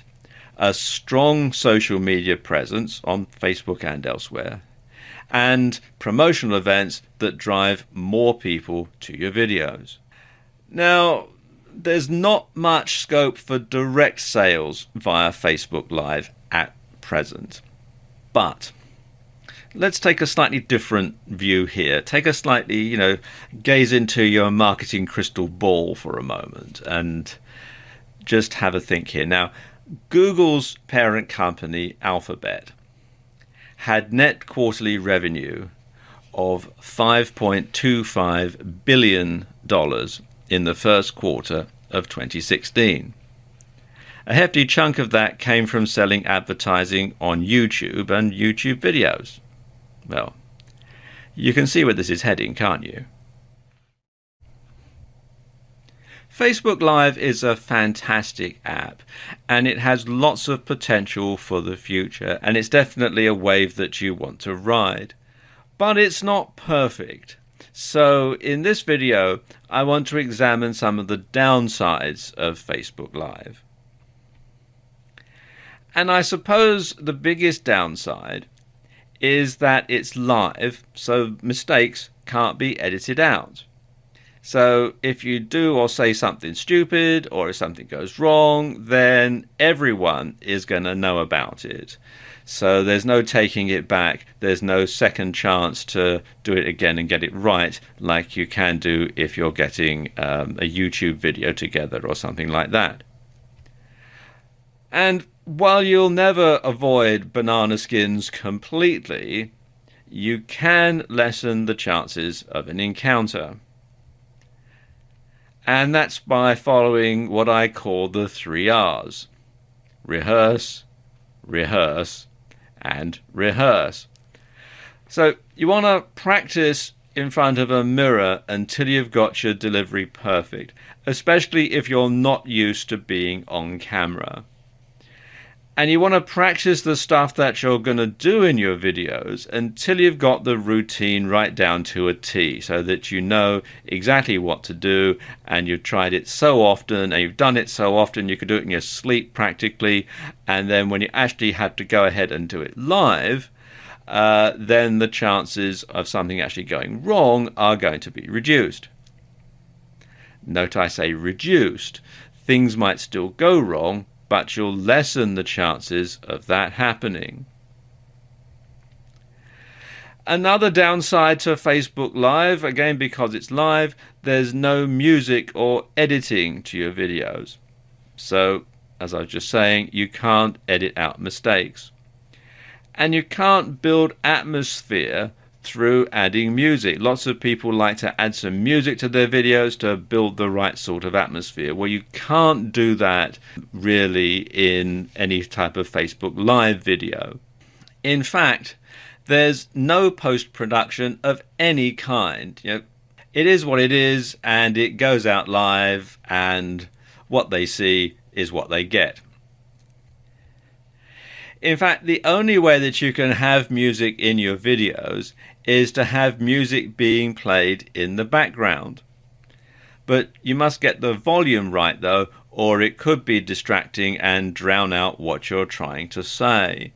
a strong social media presence on Facebook and elsewhere, and promotional events that drive more people to your videos. Now, there's not much scope for direct sales via Facebook Live at present, but let's take a slightly different view here. Take a slightly, gaze into your marketing crystal ball for a moment and just have a think here. Now, Google's parent company, Alphabet, had net quarterly revenue of $5.25 billion in the first quarter of 2016. A hefty chunk of that came from selling advertising on YouTube and YouTube videos. Well, you can see where this is heading, can't you? Facebook Live is a fantastic app, and it has lots of potential for the future, and it's definitely a wave that you want to ride. But it's not perfect. So in this video, I want to examine some of the downsides of Facebook Live. And I suppose the biggest downside is that it's live, so mistakes can't be edited out. So if you do or say something stupid, or if something goes wrong, then everyone is going to know about it. So there's no taking it back. There's no second chance to do it again and get it right, like you can do if you're getting a YouTube video together or something like that. And while you'll never avoid banana skins completely, you can lessen the chances of an encounter. And that's by following what I call the 3 R's. Rehearse, rehearse, and rehearse. So you want to practice in front of a mirror until you've got your delivery perfect, especially if you're not used to being on camera. And you want to practice the stuff that you're going to do in your videos until you've got the routine right down to a T, so that you know exactly what to do, and you've tried it so often and you've done it so often you could do it in your sleep practically, and then when you actually have to go ahead and do it live, then the chances of something actually going wrong are going to be reduced. Note I say reduced. Things might still go wrong, but you'll lessen the chances of that happening. Another downside to Facebook Live, again because it's live, there's no music or editing to your videos. So, as I was just saying, you can't edit out mistakes. And you can't build atmosphere through adding music. Lots of people like to add some music to their videos to build the right sort of atmosphere. Well, you can't do that really in any type of Facebook Live video. In fact, there's no post-production of any kind. It is what it is, and it goes out live, and what they see is what they get. In fact, the only way that you can have music in your videos is to have music being played in the background. But you must get the volume right though, or it could be distracting and drown out what you're trying to say.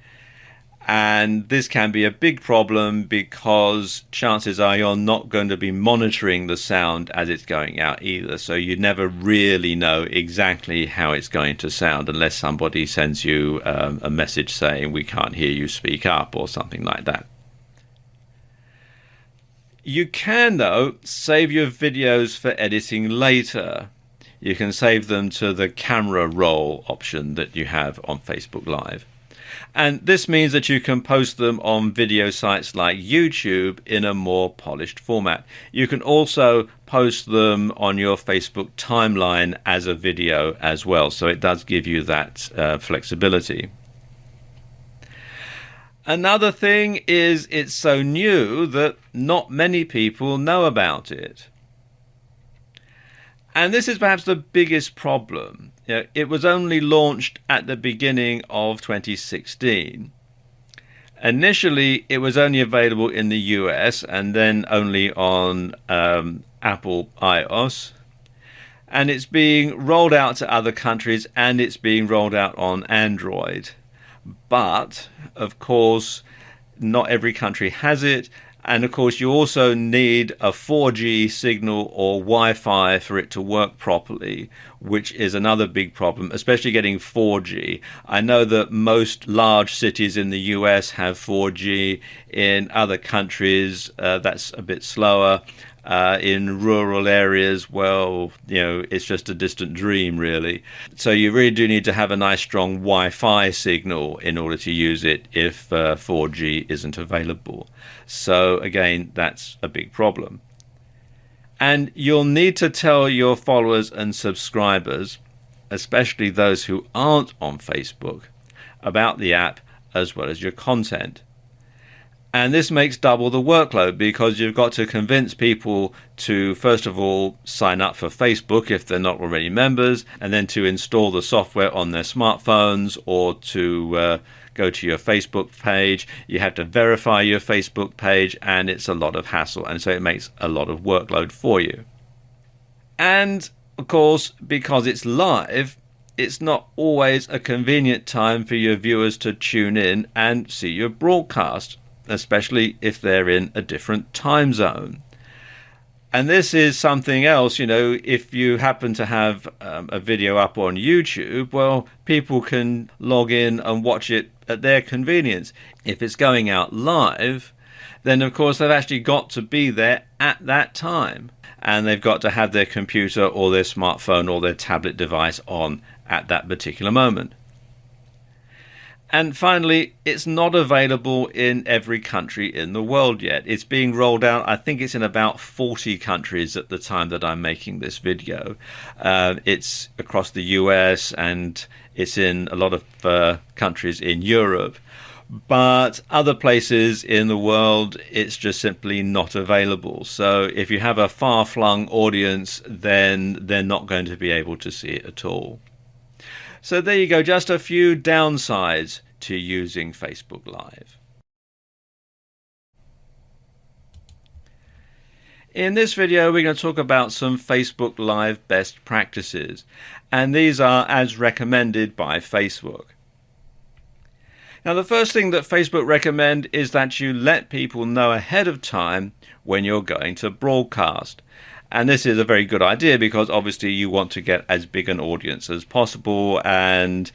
And this can be a big problem because chances are you're not going to be monitoring the sound as it's going out either. So you never really know exactly how it's going to sound unless somebody sends you a message saying we can't hear you, speak up, or something like that. You can, though, save your videos for editing later. You can save them to the camera roll option that you have on Facebook Live. And this means that you can post them on video sites like YouTube in a more polished format. You can also post them on your Facebook timeline as a video as well. So it does give you that flexibility. Another thing is it's so new that not many people know about it. And this is perhaps the biggest problem. It was only launched at the beginning of 2016. Initially, it was only available in the US and then only on Apple iOS. And it's being rolled out to other countries, and it's being rolled out on Android. But, of course, not every country has it. And of course, you also need a 4G signal or Wi-Fi for it to work properly, which is another big problem, especially getting 4G. I know that most large cities in the US have 4G. In other countries, that's a bit slower. In rural areas, well, it's just a distant dream, really. So you really do need to have a nice strong Wi-Fi signal in order to use it if 4G isn't available. So again, that's a big problem. And you'll need to tell your followers and subscribers, especially those who aren't on Facebook, about the app as well as your content. And this makes double the workload, because you've got to convince people to, first of all, sign up for Facebook if they're not already members, and then to install the software on their smartphones, or to go to your Facebook page. You have to verify your Facebook page, and it's a lot of hassle. And so it makes a lot of workload for you. And, of course, because it's live, it's not always a convenient time for your viewers to tune in and see your broadcast, especially if they're in a different time zone. And this is something else, if you happen to have a video up on YouTube, well, people can log in and watch it at their convenience. If it's going out live, then of course they've actually got to be there at that time. And they've got to have their computer or their smartphone or their tablet device on at that particular moment. And finally, it's not available in every country in the world yet. It's being rolled out. I think it's in about 40 countries at the time that I'm making this video. It's across the US, and it's in a lot of countries in Europe. But other places in the world, it's just simply not available. So if you have a far-flung audience, then they're not going to be able to see it at all. So there you go, just a few downsides to using Facebook Live. In this video, we're going to talk about some Facebook Live best practices, and these are as recommended by Facebook. Now, the first thing that Facebook recommend is that you let people know ahead of time when you're going to broadcast. And this is a very good idea, because obviously you want to get as big an audience as possible, and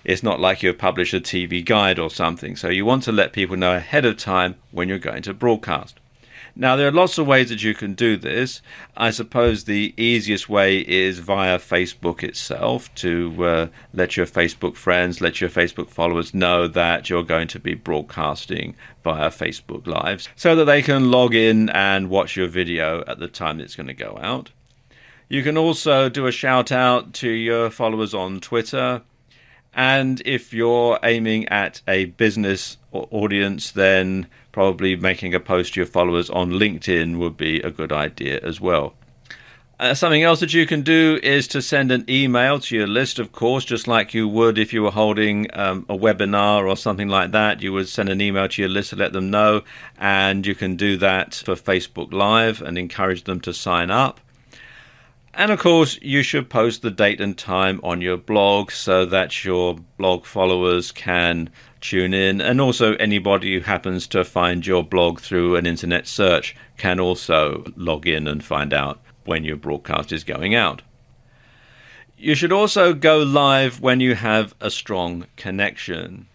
it's not like you publish a TV guide or something. So you want to let people know ahead of time when you're going to broadcast. Now, there are lots of ways that you can do this. I suppose the easiest way is via Facebook itself, to let your Facebook friends, let your Facebook followers know that you're going to be broadcasting via Facebook Live, so that they can log in and watch your video at the time it's going to go out. You can also do a shout out to your followers on Twitter. And if you're aiming at a business audience, then probably making a post to your followers on LinkedIn would be a good idea as well. Something else that you can do is to send an email to your list, of course, just like you would if you were holding a webinar or something like that. You would send an email to your list to let them know, and you can do that for Facebook Live and encourage them to sign up. And of course, you should post the date and time on your blog so that your blog followers can tune in. And also anybody who happens to find your blog through an internet search can also log in and find out when your broadcast is going out. You should also go live when you have a strong connection.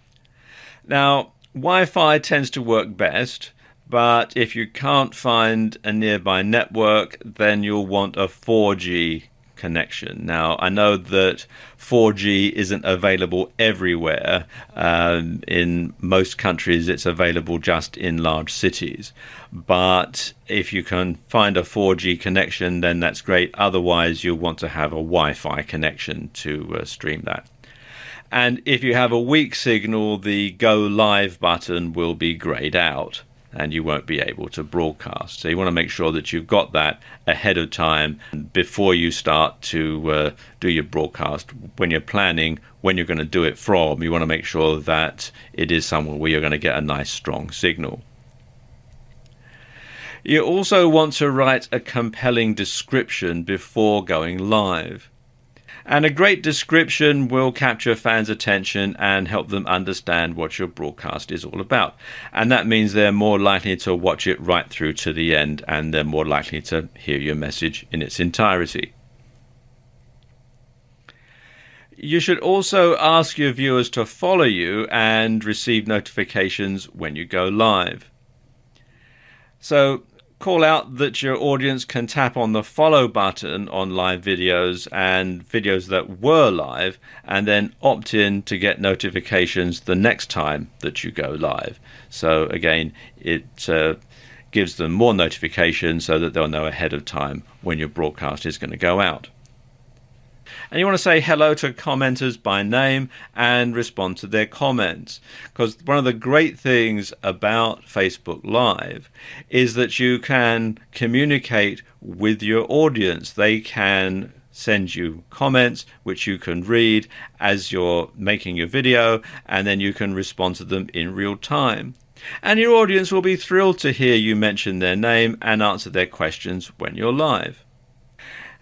Now, Wi-Fi tends to work best. But if you can't find a nearby network, then you'll want a 4G connection. Now, I know that 4G isn't available everywhere. In most countries, it's available just in large cities. But if you can find a 4G connection, then that's great. Otherwise, you'll want to have a Wi-Fi connection to stream that. And if you have a weak signal, the go live button will be grayed out and you won't be able to broadcast. So you want to make sure that you've got that ahead of time before you start to do your broadcast. When you're planning when you're going to do it from, you want to make sure that it is somewhere where you're going to get a nice strong signal. You also want to write a compelling description before going live. And a great description will capture fans' attention and help them understand what your broadcast is all about. And that means they're more likely to watch it right through to the end, and they're more likely to hear your message in its entirety. You should also ask your viewers to follow you and receive notifications when you go live. So call out that your audience can tap on the follow button on live videos and videos that were live, and then opt in to get notifications the next time that you go live. So again, it gives them more notifications so that they'll know ahead of time when your broadcast is going to go out. And you want to say hello to commenters by name and respond to their comments. Because one of the great things about Facebook Live is that you can communicate with your audience. They can send you comments which you can read as you're making your video, and then you can respond to them in real time. And your audience will be thrilled to hear you mention their name and answer their questions when you're live.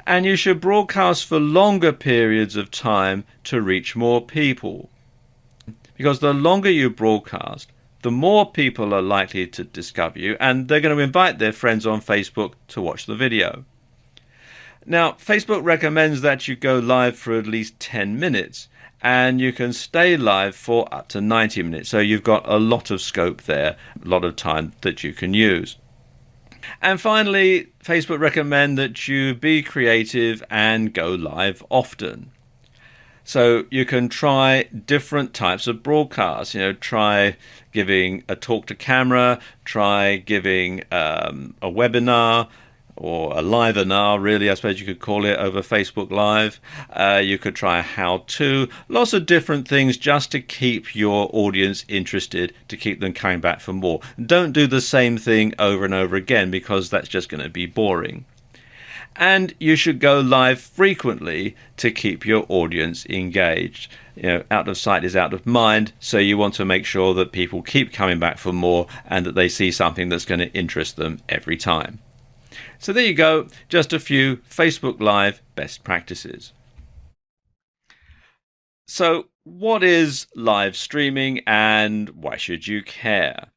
And you should broadcast for longer periods of time to reach more people. Because the longer you broadcast, the more people are likely to discover you, and they're going to invite their friends on Facebook to watch the video. Now, Facebook recommends that you go live for at least 10 minutes, and you can stay live for up to 90 minutes. So you've got a lot of scope there, a lot of time that you can use. And finally, Facebook recommend that you be creative and go live often. So you can try different types of broadcasts. Try giving a talk to camera, try giving a webinar, or a live-inar, really, I suppose you could call it, over Facebook Live. You could try a how-to, lots of different things just to keep your audience interested, to keep them coming back for more. Don't do the same thing over and over again, because that's just going to be boring. And you should go live frequently to keep your audience engaged. Out of sight is out of mind, so you want to make sure that people keep coming back for more and that they see something that's going to interest them every time. So there you go, just a few Facebook Live best practices. So what is live streaming and why should you care?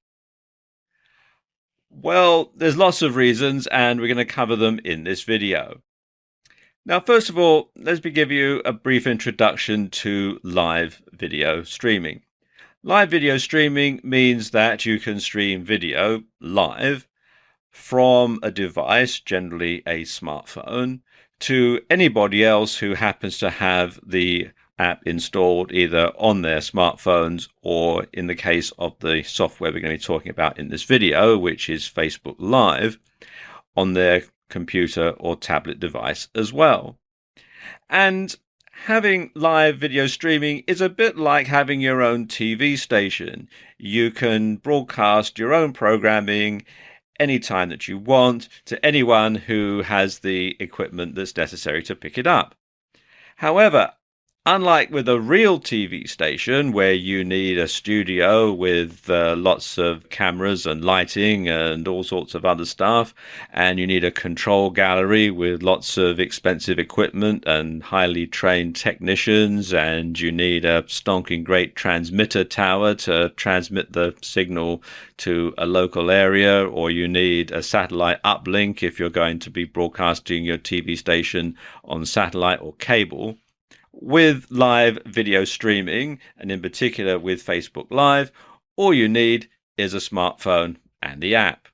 Well, there's lots of reasons and we're going to cover them in this video. Now, first of all, let me give you a brief introduction to live video streaming. Live video streaming means that you can stream video live from a device, generally a smartphone, to anybody else who happens to have the app installed either on their smartphones or, in the case of the software we're going to be talking about in this video, which is Facebook Live, on their computer or tablet device as well. And having live video streaming is a bit like having your own TV station. You can broadcast your own programming anytime that you want to anyone who has the equipment that's necessary to pick it up. However, unlike with a real TV station where you need a studio with lots of cameras and lighting and all sorts of other stuff, and you need a control gallery with lots of expensive equipment and highly trained technicians, and you need a stonking great transmitter tower to transmit the signal to a local area, or you need a satellite uplink if you're going to be broadcasting your TV station on satellite or cable. With live video streaming, and in particular with Facebook Live, all you need is a smartphone and the app.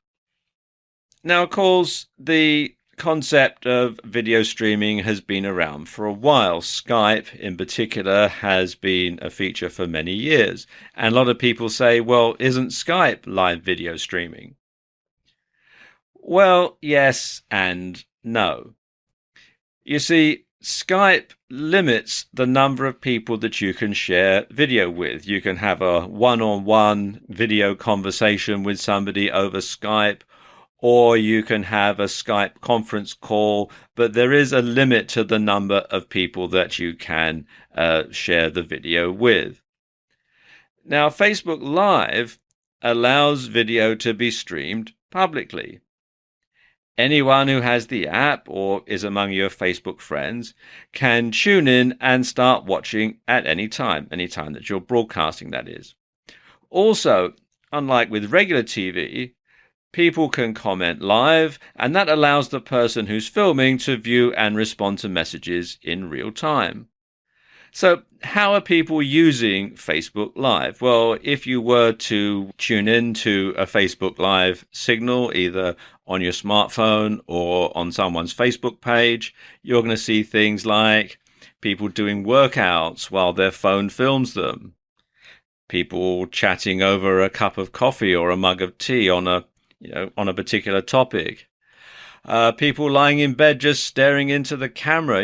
Now, of course, the concept of video streaming has been around for a while. Skype, in particular, has been a feature for many years. And a lot of people say, well, isn't Skype live video streaming? Well, yes and no. You see, Skype limits the number of people that you can share video with. You can have a one-on-one video conversation with somebody over Skype, or you can have a Skype conference call, but there is a limit to the number of people that you can share the video with. Now, Facebook Live allows video to be streamed publicly. Anyone who has the app or is among your Facebook friends can tune in and start watching at any time that you're broadcasting, that is. Also, unlike with regular TV, people can comment live, and that allows the person who's filming to view and respond to messages in real time. So how are people using Facebook Live? Well, if you were to tune in to a Facebook Live signal, either on your smartphone or on someone's Facebook page, you're going to see things like people doing workouts while their phone films them, people chatting over a cup of coffee or a mug of tea on a particular topic. People lying in bed just staring into the camera.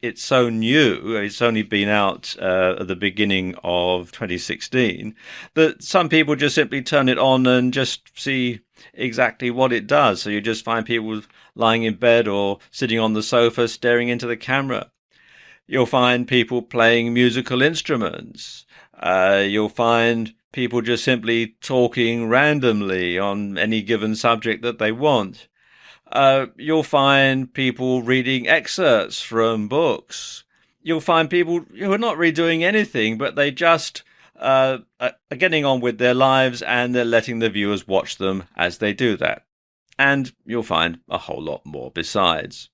It's so new. It's only been out at the beginning of 2016 that some people just simply turn it on and just see exactly what it does. So you just find people lying in bed or sitting on the sofa staring into the camera. You'll find people playing musical instruments. You'll find people just simply talking randomly on any given subject that they want. You'll find people reading excerpts from books. You'll find people who are not really doing anything, but they just are getting on with their lives, and they're letting the viewers watch them as they do that. And you'll find a whole lot more besides,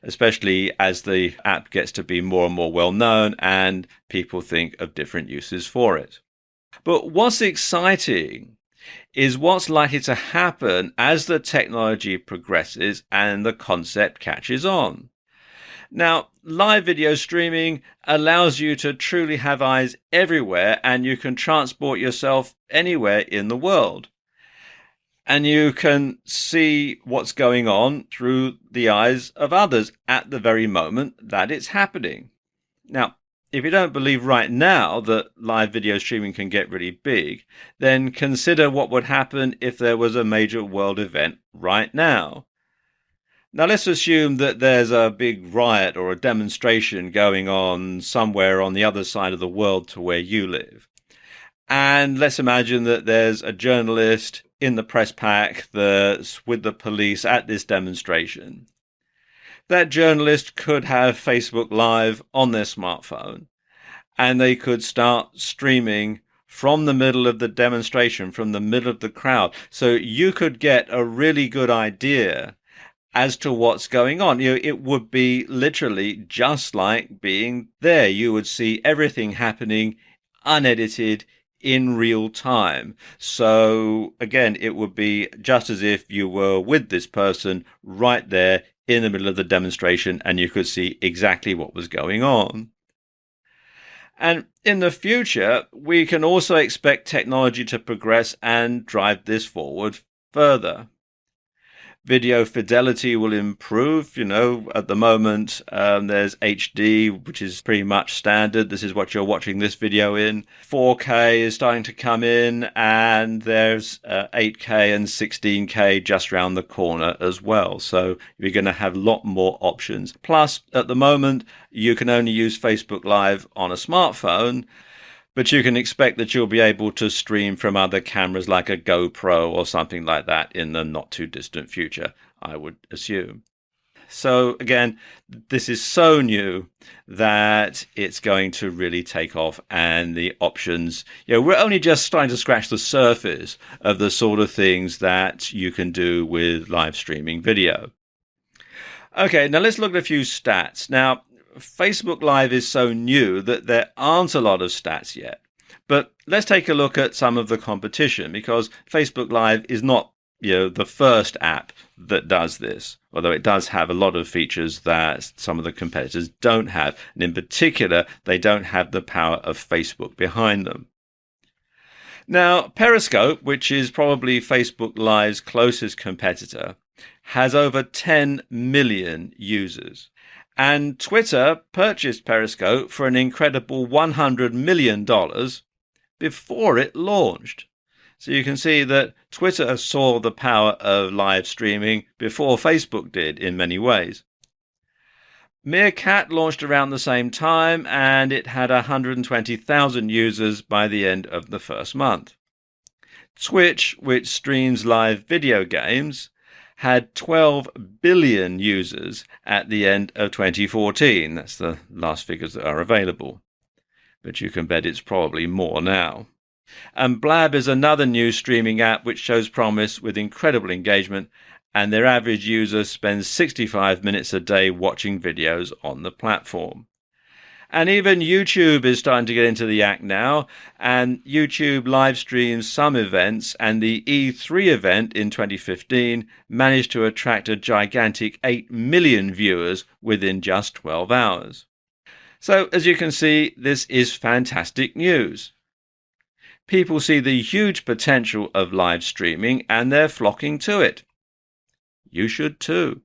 especially as the app gets to be more and more well known and people think of different uses for it. But what's exciting is what's likely to happen as the technology progresses and the concept catches on. Now, live video streaming allows you to truly have eyes everywhere, and you can transport yourself anywhere in the world. And you can see what's going on through the eyes of others at the very moment that it's happening. Now, if you don't believe right now that live video streaming can get really big, then consider what would happen if there was a major world event right now. Now, let's assume that there's a big riot or a demonstration going on somewhere on the other side of the world to where you live. And let's imagine that there's a journalist in the press pack that's with the police at this demonstration. That journalist could have Facebook Live on their smartphone, and they could start streaming from the middle of the demonstration, from the middle of the crowd. So you could get a really good idea as to what's going on. It would be literally just like being there. You would see everything happening unedited in real time. So again, it would be just as if you were with this person right there in the middle of the demonstration, and you could see exactly what was going on. And in the future, we can also expect technology to progress and drive this forward further. Video fidelity will improve. At the moment, there's HD, which is pretty much standard. This is what you're watching this video in. 4K is starting to come in, and there's 8K and 16K just around the corner as well. So you're going to have a lot more options. Plus, at the moment, you can only use Facebook Live on a smartphone, but you can expect that you'll be able to stream from other cameras like a GoPro or something like that in the not too distant future, I would assume. So again, this is so new that it's going to really take off, and the options, we're only just starting to scratch the surface of the sort of things that you can do with live streaming video. Okay, now let's look at a few stats. Now, Facebook Live is so new that there aren't a lot of stats yet. But let's take a look at some of the competition, because Facebook Live is not, the first app that does this, although it does have a lot of features that some of the competitors don't have. And in particular, they don't have the power of Facebook behind them. Now, Periscope, which is probably Facebook Live's closest competitor, has over 10 million users. And Twitter purchased Periscope for an incredible $100 million before it launched. So you can see that Twitter saw the power of live streaming before Facebook did in many ways. Meerkat launched around the same time, and it had 120,000 users by the end of the first month. Twitch, which streams live video games, had 12 billion users at the end of 2014. That's the last figures that are available. But you can bet it's probably more now. And Blab is another new streaming app which shows promise with incredible engagement, and their average user spends 65 minutes a day watching videos on the platform. And even YouTube is starting to get into the act now, and YouTube live streams some events, and the E3 event in 2015 managed to attract a gigantic 8 million viewers within just 12 hours. So, as you can see, this is fantastic news. People see the huge potential of live streaming and they're flocking to it. You should too.